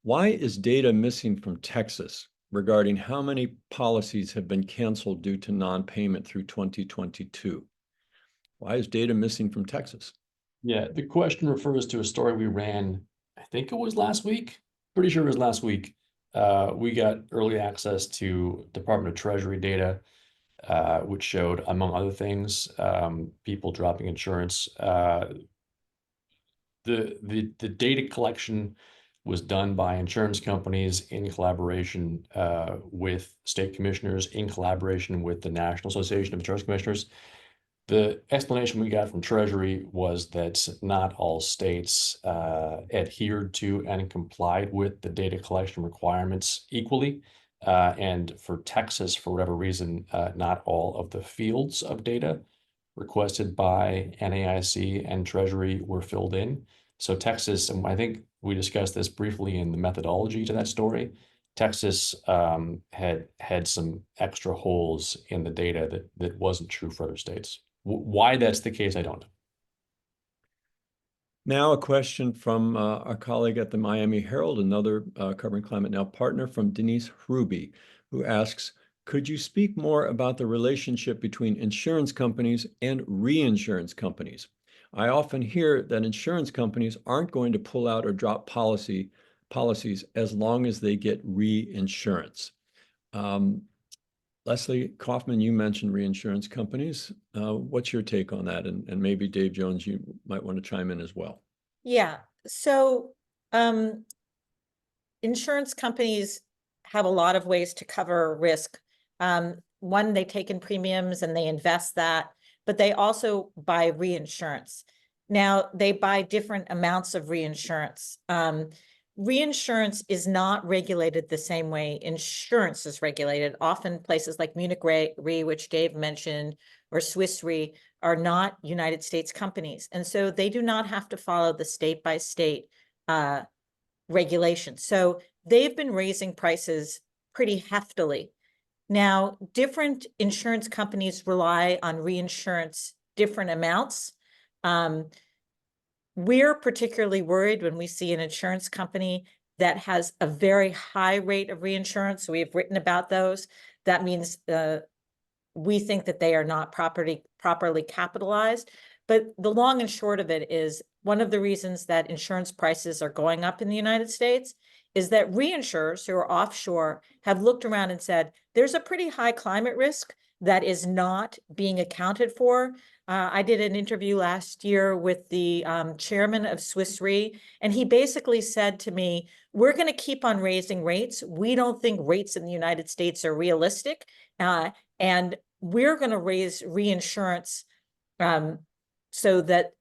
Why is data missing from Texas regarding how many policies have been canceled due to non-payment through 2022? Why is data missing from Texas? Yeah, the question refers to a story we ran, I think it was last week, pretty sure it was last week. We got early access to Department of Treasury data, which showed, among other things, people dropping insurance. The data collection was done by insurance companies in collaboration with state commissioners, in collaboration with the National Association of Insurance Commissioners. The explanation we got from Treasury was that not all states adhered to and complied with the data collection requirements equally. And for Texas, for whatever reason, not all of the fields of data requested by NAIC and Treasury were filled in. So Texas, and I think we discussed this briefly in the methodology to that story, Texas had some extra holes in the data that wasn't true for other states. Why that's the case, I don't know. Now a question from our colleague at the Miami Herald, another Covering Climate Now partner, from Denise Ruby, who asks, could you speak more about the relationship between insurance companies and reinsurance companies? I often hear that insurance companies aren't going to pull out or drop policies as long as they get reinsurance. Leslie Kaufman, you mentioned reinsurance companies. What's your take on that? And maybe Dave Jones, you might want to chime in as well. Yeah, so insurance companies have a lot of ways to cover risk. One, they take in premiums and they invest that, but they also buy reinsurance. Now, they buy different amounts of reinsurance. reinsurance is not regulated the same way insurance is regulated. Often places like Munich Re, which Dave mentioned, or Swiss Re are not United States companies. And so they do not have to follow the state by state regulations. So they've been raising prices pretty heftily. Now, different insurance companies rely on reinsurance different amounts. We're particularly worried when we see an insurance company that has a very high rate of reinsurance. We have written about those. That means we think that they are not properly capitalized. But the long and short of it is, one of the reasons that insurance prices are going up in the United States is that reinsurers who are offshore have looked around and said, there's a pretty high climate risk that is not being accounted for. I did an interview last year with the chairman of Swiss Re, and he basically said to me, we're going to keep on raising rates. We don't think rates in the United States are realistic, and we're going to raise reinsurance so that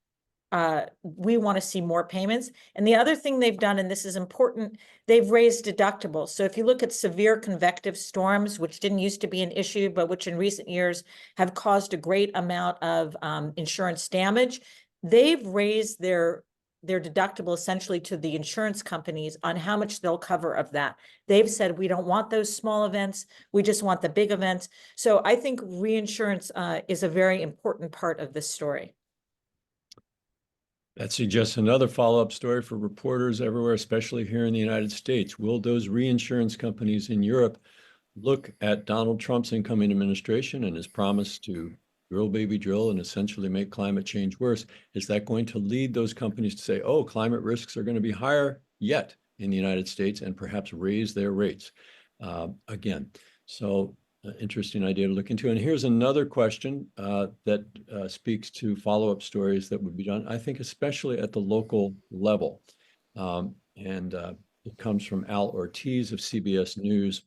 we want to see more payments. And the other thing they've done, and this is important, they've raised deductibles. So if you look at severe convective storms, which didn't used to be an issue, but which in recent years have caused a great amount of insurance damage, they've raised their deductible essentially to the insurance companies on how much they'll cover of that. They've said, we don't want those small events. We just want the big events. So I think reinsurance is a very important part of this story. That suggests another follow-up story for reporters everywhere, especially here in the United States. Will those reinsurance companies in Europe look at Donald Trump's incoming administration and his promise to drill, baby, drill, and essentially make climate change worse? Is that going to lead those companies to say, oh, climate risks are going to be higher yet in the United States, and perhaps raise their rates again? So interesting idea to look into. And here's another question that speaks to follow-up stories that would be done, I think, especially at the local level. It comes from Al Ortiz of CBS News,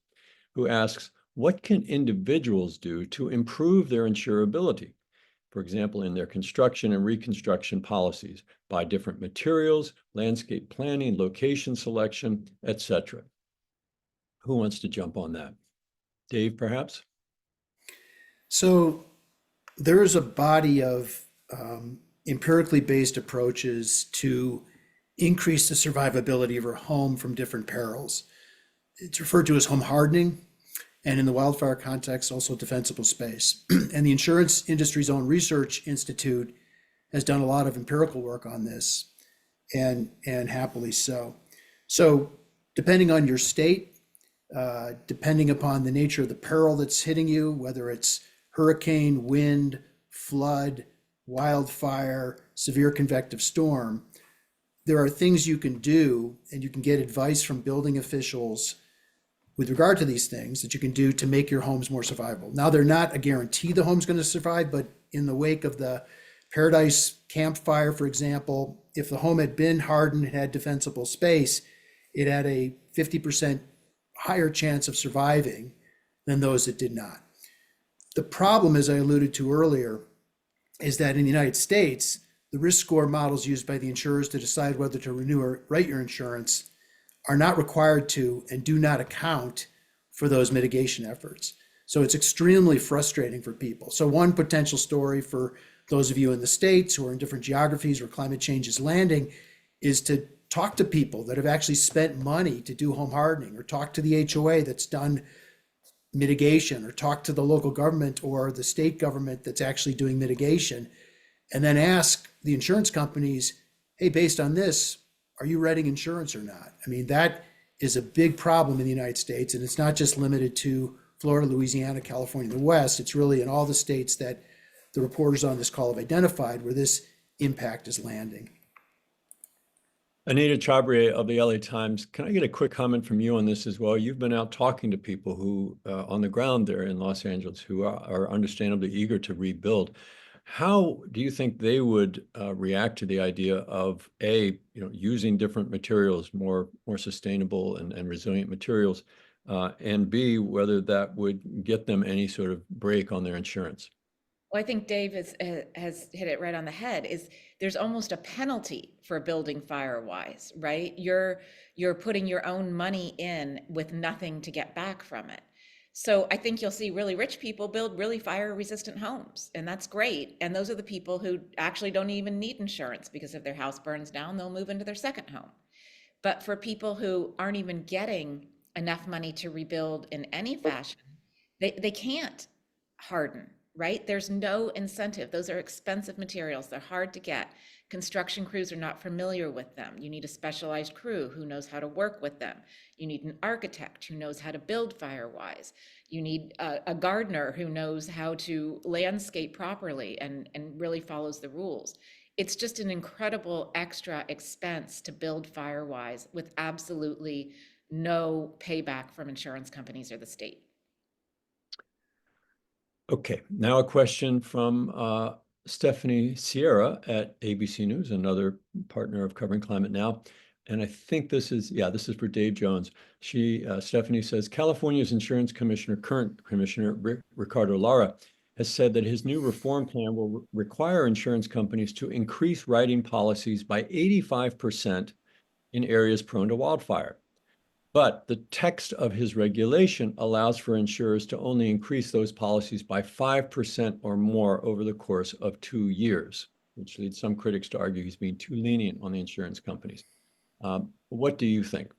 who asks, what can individuals do to improve their insurability? For example, in their construction and reconstruction policies, buy different materials, landscape planning, location selection, etc. Who wants to jump on that? Dave, perhaps? So there is a body of empirically based approaches to increase the survivability of our home from different perils. It's referred to as home hardening, and in the wildfire context, also defensible space. And the Insurance Industry's own research institute has done a lot of empirical work on this, and happily so. So depending on your state, depending upon the nature of the peril that's hitting you, whether it's hurricane, wind, flood, wildfire, severe convective storm, there are things you can do, and you can get advice from building officials with regard to these things that you can do to make your homes more survivable. Now, they're not a guarantee the home's going to survive, but in the wake of the Paradise Camp Fire, for example, if the home had been hardened, it had defensible space, it had a 50% higher chance of surviving than those that did not. The problem, as I alluded to earlier, is that in the United States, the risk score models used by the insurers to decide whether to renew or write your insurance are not required to and do not account for those mitigation efforts. So it's extremely frustrating for people. So one potential story for those of you in the States who are in different geographies where climate change is landing is to talk to people that have actually spent money to do home hardening, or talk to the HOA that's done mitigation, or talk to the local government or the state government that's actually doing mitigation, and then ask the insurance companies, hey, based on this, are you writing insurance or not? I mean, that is a big problem in the United States, and it's not just limited to Florida, Louisiana, California, and the West. It's really in all the states that the reporters on this call have identified where this impact is landing. Anita Chabria of the LA Times, can I get a quick comment from you on this as well? You've been out talking to people who on the ground there in Los Angeles who are understandably eager to rebuild. How do you think they would react to the idea of using different materials, more sustainable and resilient materials, and B, whether that would get them any sort of break on their insurance? Well, I think Dave has hit it right on the head, is there's almost a penalty for building Firewise, right? You're putting your own money in with nothing to get back from it. So I think you'll see really rich people build really fire resistant homes, and that's great. And those are the people who actually don't even need insurance, because if their house burns down, they'll move into their second home. But for people who aren't even getting enough money to rebuild in any fashion, they can't harden, right? There's no incentive. Those are expensive materials. They're hard to get. Construction crews are not familiar with them. You need a specialized crew who knows how to work with them. You need an architect who knows how to build Firewise. You need a gardener who knows how to landscape properly and really follows the rules. It's just an incredible extra expense to build Firewise with absolutely no payback from insurance companies or the state. Okay, now a question from Stephanie Sierra at ABC News, another partner of Covering Climate Now. And I think this is for Dave Jones. Stephanie says, California's insurance commissioner, current commissioner Ricardo Lara, has said that his new reform plan will require insurance companies to increase writing policies by 85% in areas prone to wildfire. But the text of his regulation allows for insurers to only increase those policies by 5% or more over the course of 2 years, which leads some critics to argue he's being too lenient on the insurance companies. What do you think?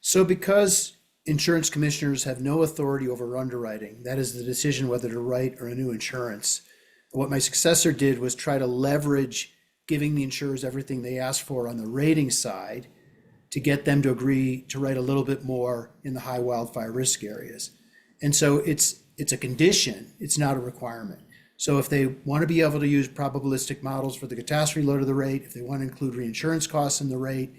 So because insurance commissioners have no authority over underwriting, that is the decision whether to write or renew insurance, what my successor did was try to leverage giving the insurers everything they asked for on the rating side to get them to agree to write a little bit more in the high wildfire risk areas. And so it's a condition, it's not a requirement. So if they want to be able to use probabilistic models for the catastrophe load of the rate, if they want to include reinsurance costs in the rate,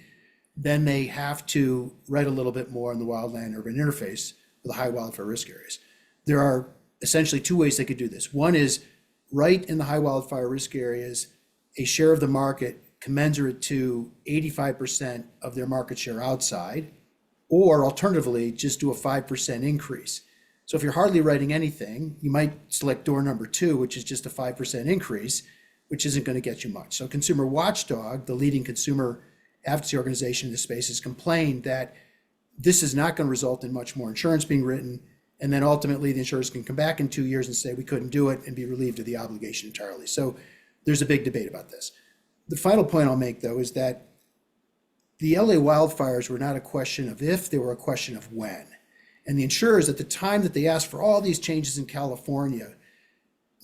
then they have to write a little bit more in the wildland urban interface for the high wildfire risk areas. There are essentially two ways they could do this. One is write in the high wildfire risk areas a share of the market commensurate to 85% of their market share outside, or alternatively, just do a 5% increase. So if you're hardly writing anything, you might select door number 2, which is just a 5% increase, which isn't going to get you much. So Consumer Watchdog, the leading consumer advocacy organization in this space, has complained that this is not going to result in much more insurance being written. And then ultimately the insurers can come back in 2 years and say, we couldn't do it, and be relieved of the obligation entirely. So there's a big debate about this. The final point I'll make, though, is that the LA wildfires were not a question of if, they were a question of when. And the insurers, at the time that they asked for all these changes in California,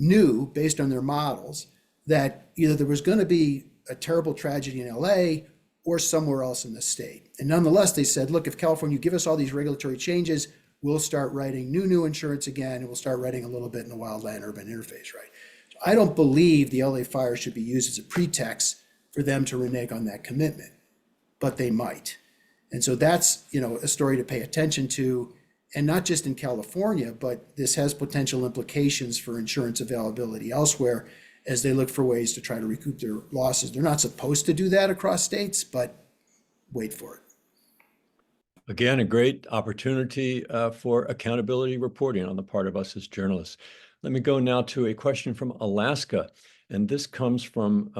knew, based on their models, that either there was going to be a terrible tragedy in LA or somewhere else in the state. And nonetheless, they said, look, if California, you give us all these regulatory changes, we'll start writing new insurance again, and we'll start writing a little bit in the wildland urban interface, right? So I don't believe the LA fire should be used as a pretext for them to renege on that commitment, but they might. And so that's, a story to pay attention to, and not just in California, but this has potential implications for insurance availability elsewhere as they look for ways to try to recoup their losses. They're not supposed to do that across states, but wait for it. Again, a great opportunity for accountability reporting on the part of us as journalists. Let me go now to a question from Alaska, and this comes from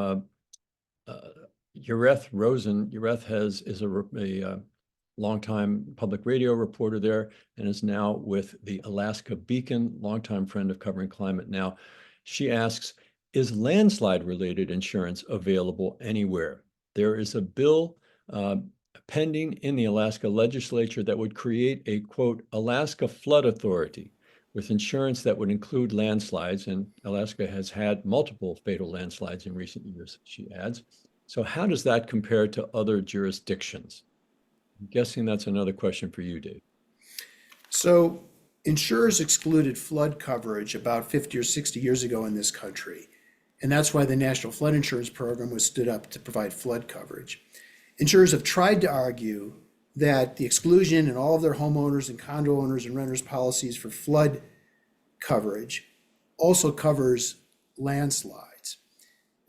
Ureth Rosen. Ureth is a longtime public radio reporter there and is now with the Alaska Beacon, longtime friend of Covering Climate Now. She asks, is landslide-related insurance available anywhere? There is a bill pending in the Alaska legislature that would create a, quote, Alaska Flood Authority with insurance that would include landslides, and Alaska has had multiple fatal landslides in recent years, she adds. So how does that compare to other jurisdictions? I'm guessing that's another question for you, Dave. So insurers excluded flood coverage about 50 or 60 years ago in this country. And that's why the National Flood Insurance Program was stood up to provide flood coverage. Insurers have tried to argue that the exclusion in all of their homeowners and condo owners and renters policies for flood coverage also covers landslides.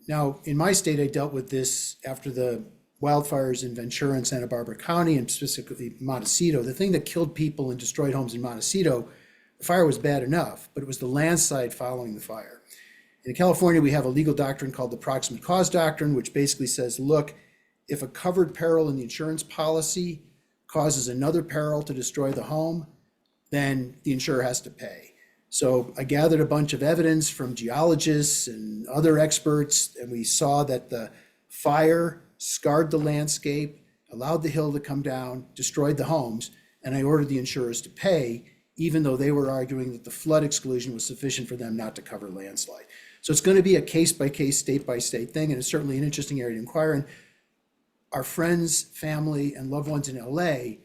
Now, in my state, I dealt with this after the wildfires in Ventura and Santa Barbara County, and specifically Montecito. The thing that killed people and destroyed homes in Montecito, the fire was bad enough, but it was the landslide following the fire. In California, we have a legal doctrine called the proximate cause doctrine, which basically says, look, if a covered peril in the insurance policy causes another peril to destroy the home, then the insurer has to pay. So I gathered a bunch of evidence from geologists and other experts, and we saw that the fire scarred the landscape, allowed the hill to come down, destroyed the homes, and I ordered the insurers to pay, even though they were arguing that the flood exclusion was sufficient for them not to cover landslide. So it's going to be a case-by-case, state-by-state thing, and it's certainly an interesting area to inquire in. Our friends, family, and loved ones in LA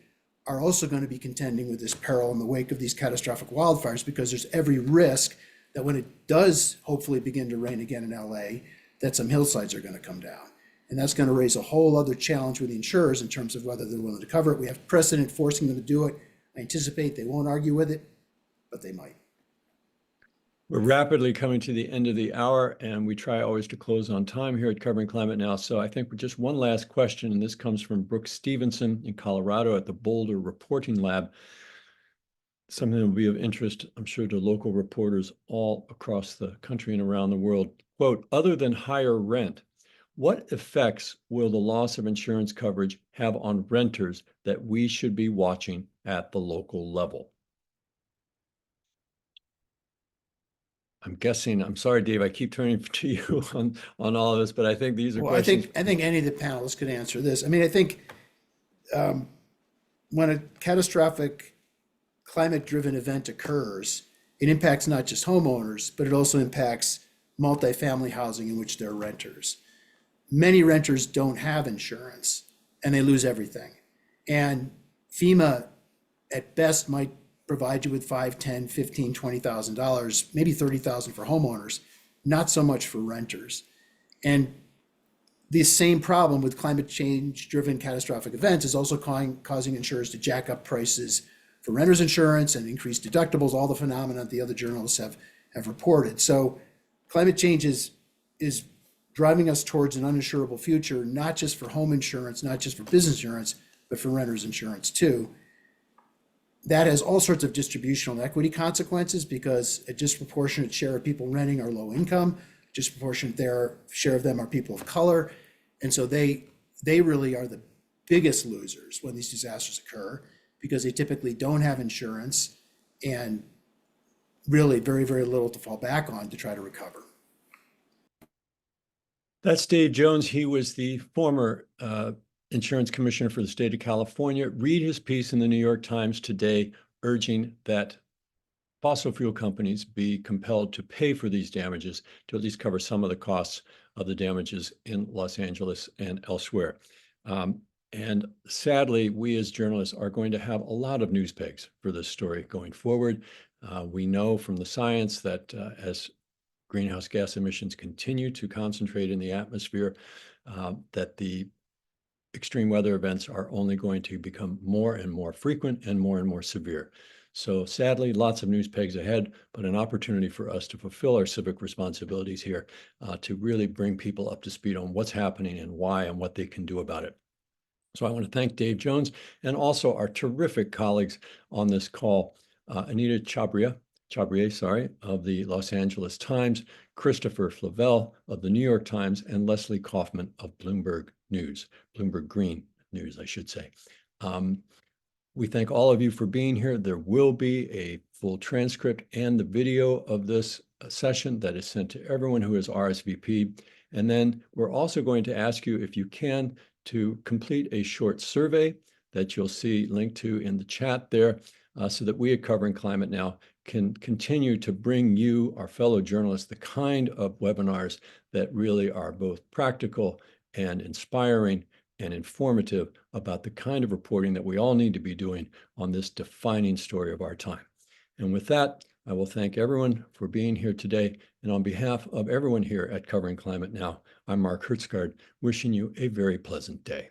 are also going to be contending with this peril in the wake of these catastrophic wildfires, because there's every risk that when it does hopefully begin to rain again in LA, that some hillsides are going to come down. And that's going to raise a whole other challenge with the insurers in terms of whether they're willing to cover it. We have precedent forcing them to do it. I anticipate they won't argue with it, but they might. We're rapidly coming to the end of the hour, and we try always to close on time here at Covering Climate Now. So I think just one last question, and this comes from Brooke Stevenson in Colorado at the Boulder Reporting Lab. Something that will be of interest, I'm sure, to local reporters all across the country and around the world. Quote, other than higher rent, what effects will the loss of insurance coverage have on renters that we should be watching at the local level? I'm guessing, I'm sorry, Dave, I keep turning to you on all of this, but I think these are questions. I think any of the panelists could answer this. I mean, I think when a catastrophic climate-driven event occurs, it impacts not just homeowners, but it also impacts multifamily housing in which they're renters. Many renters don't have insurance and they lose everything. And FEMA at best might provide you with $5,000, $10,000, $15,000, $20,000, maybe $30,000 for homeowners, not so much for renters. And the same problem with climate change driven catastrophic events is also causing insurers to jack up prices for renters insurance and increase deductibles, all the phenomena the other journalists have reported. So climate change is driving us towards an uninsurable future, not just for home insurance, not just for business insurance, but for renters insurance too. That has all sorts of distributional and equity consequences, because a disproportionate share of people renting are low income, disproportionate share of them are people of color. And so they really are the biggest losers when these disasters occur, because they typically don't have insurance and really very, very little to fall back on to try to recover. That's Dave Jones. He was the former insurance commissioner for the state of California. Read his piece in the New York Times today, urging that fossil fuel companies be compelled to pay for these damages to at least cover some of the costs of the damages in Los Angeles and elsewhere. And sadly, we as journalists are going to have a lot of news pegs for this story going forward. We know from the science that as greenhouse gas emissions continue to concentrate in the atmosphere, that the extreme weather events are only going to become more and more frequent and more severe. So sadly, lots of news pegs ahead, but an opportunity for us to fulfill our civic responsibilities here, to really bring people up to speed on what's happening and why and what they can do about it. So I want to thank Dave Jones and also our terrific colleagues on this call, Anita Chabria, of the Los Angeles Times, Christopher Flavelle of the New York Times, and Leslie Kaufman of Bloomberg Green News, I should say. We thank all of you for being here. There will be a full transcript and the video of this session that is sent to everyone who has RSVP'd. And then we're also going to ask you, if you can, to complete a short survey that you'll see linked to in the chat there, so that we at Covering Climate Now can continue to bring you, our fellow journalists, the kind of webinars that really are both practical and inspiring and informative about the kind of reporting that we all need to be doing on this defining story of our time. And with that, I will thank everyone for being here today. And on behalf of everyone here at Covering Climate Now, I'm Mark Hertsgaard, wishing you a very pleasant day.